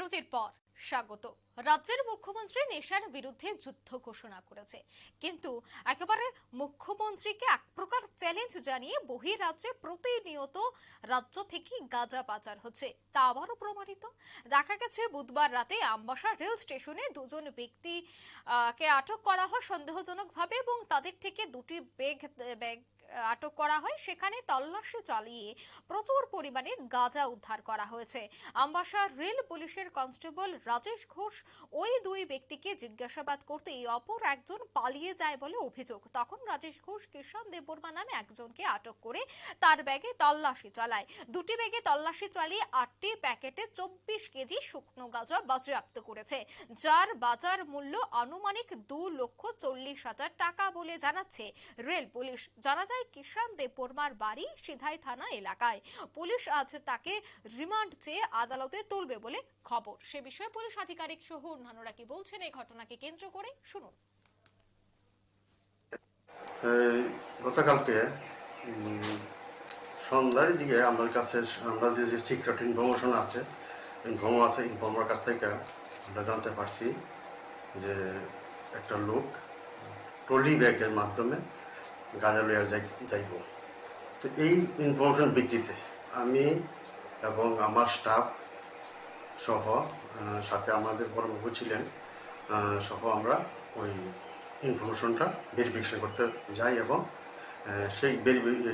বিরতির পর স্বাগত। রাজ্যের মুখ্যমন্ত্রী নেশার বিরুদ্ধে যুদ্ধ ঘোষণা করেছে, কিন্তু একেবারে মুখ্যমন্ত্রীকে এক প্রকার চ্যালেঞ্জ জানিয়ে বহিরাজ্যে প্রতিনিয়ত রাজ্য থেকে গাঁজা পাচার হচ্ছে, তা আবারও প্রমাণিত। দেখা গেছে বুধবার রাতে আমবাসা রেল স্টেশনে দুজন ব্যক্তি কে আটক করা হয় সন্দেহজনকভাবে এবং তাদের থেকে দুটি ব্যাগ আটক করা হয়। সেখানে তল্লাশি চালিয়ে প্রচুর পরিমাণে গাঁজা উদ্ধার করা হয়েছে। আমবাসা রেল পুলিশের কনস্টেবল রাজেশ ঘোষ ওই দুই ব্যক্তিকে জিজ্ঞাসাবাদ করতেই অপর একজন পালিয়ে যায় বলে অভিযোগ। তখন রাজেশ ঘোষ কিষান দেববর্মা নামে একজনকে আটক করে তার ব্যাগে তল্লাশি চালায়। দুটি ব্যাগে তল্লাশি চালিয়ে 8টি প্যাকেটে 24 কেজি শুকনো গাঁজা বাজেয়াপ্ত করেছে, যার বাজার মূল্য আনুমানিক 2,40,000 টাকা বলে জানাচ্ছে রেল পুলিশ। জানা যায় কিষান দেববর্মার বাড়ি সিধাই থানা এলাকায়। পুলিশ আজ তাকে রিমান্ড চেয়ে আদালতে তুলবে বলে খবর। সে বিষয়ে পুলিশ আধিকারিক সহ অন্যান্যরা কি বলছেন এই ঘটনাকে কেন্দ্র করে, শুনুন। গতকালকে সন্ধ্যার দিকে আমাদের কাছে আমরা যে সিক্রেট ইনফরমেশন আছে ইনফর্মার কাছ থেকে আমরা জানতে পারছি যে একটা লোক ট্রলি ব্যাগের মাধ্যমে গাঁজা লইয়া যাইব। তো এই ইনফরমেশন ভিত্তিতে আমি এবং আমার স্টাফ সহ সাথে আমাদের বড়বাবু ছিলেন সহ আমরা ওই ইনফরমেশনটা ভেরিফিকেশন করতে যাই এবং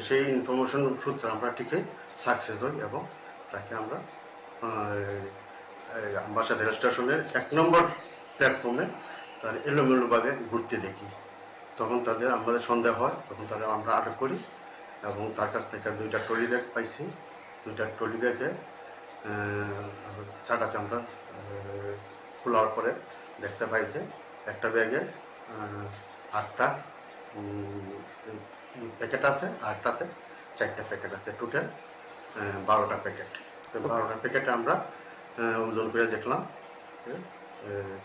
সেই ইনফরমেশন সূত্রে আমরা ঠিকই সাকসেস হই এবং তাকে আমরা আমবাসা রেল স্টেশনের 1 নম্বর প্ল্যাটফর্মে তার এলোমেলোভাবে ঘুরতে দেখি। তখন আমাদের সন্দেহ হয়, তখন তাদের আমরা আটক করি এবং তার কাছ থেকে 2টা ট্রলি ব্যাগ পাইছি। 2টা ট্রলি ব্যাগে চাকাতে আমরা খোলার পরে দেখতে পাই যে একটা ব্যাগে 8টা প্যাকেট আছে, আরটাতে 4টা প্যাকেট আছে, টোটাল 12টা প্যাকেট। 12টা প্যাকেটে আমরা ওজন করে দেখলাম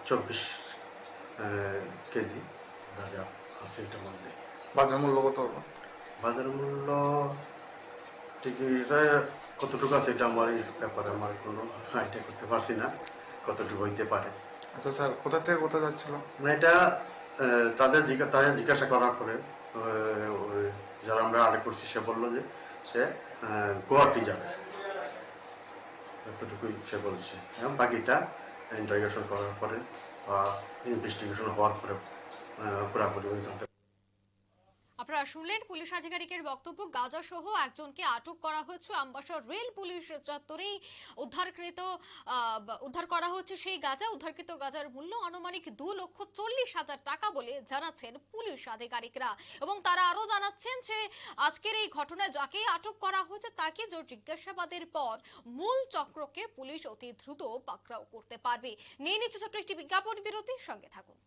24 কেজি গাঁজা আছে এটার মধ্যে। বাজার মূল্য কত? বাজার মূল্য ঠিক কতটুকু আছে এটা আমার এই ব্যাপারে আমার কোনো আইডিয়া করতে পারছি না কতটুকু হইতে পারে। আচ্ছা স্যার, কোথা থেকে কোথায় যাচ্ছিল? এটা তাদের জিজ্ঞাসা করার পরে যারা আমরা আরেক করছি সে বললো যে সে গুয়াহাটি যাবে, এতটুকুই সে বলছে। এবং বাকিটা ইন্টারোগেশন করার পরে বা ইনভেস্টিগেশন হওয়ার পরে পুরাপুরি জানতে। আপনারা শুনলেন পুলিশ আধিকারিকের বক্তব্য। গাঁজা সহ একজনকে আটক করা হয়েছে আমবাসা রেল পুলিশ চত্বরেই। উদ্ধার করা হচ্ছে সেই গাঁজা। উদ্ধারকৃত গাঁজার মূল্য আনুমানিক 2,40,000 টাকা বলে জানাচ্ছেন পুলিশ আধিকারিকরা। এবং তারা আরো জানাচ্ছেন যে আজকের এই ঘটনায় যাকে আটক করা হয়েছে তাকে জিজ্ঞাসাবাদের পর মূল চক্রকে পুলিশ অতি দ্রুত পাকড়াও করতে পারবে। নিয়ে নিচ্ছে ছোট্ট একটি বিজ্ঞাপন বিরতি, সঙ্গে থাকুন।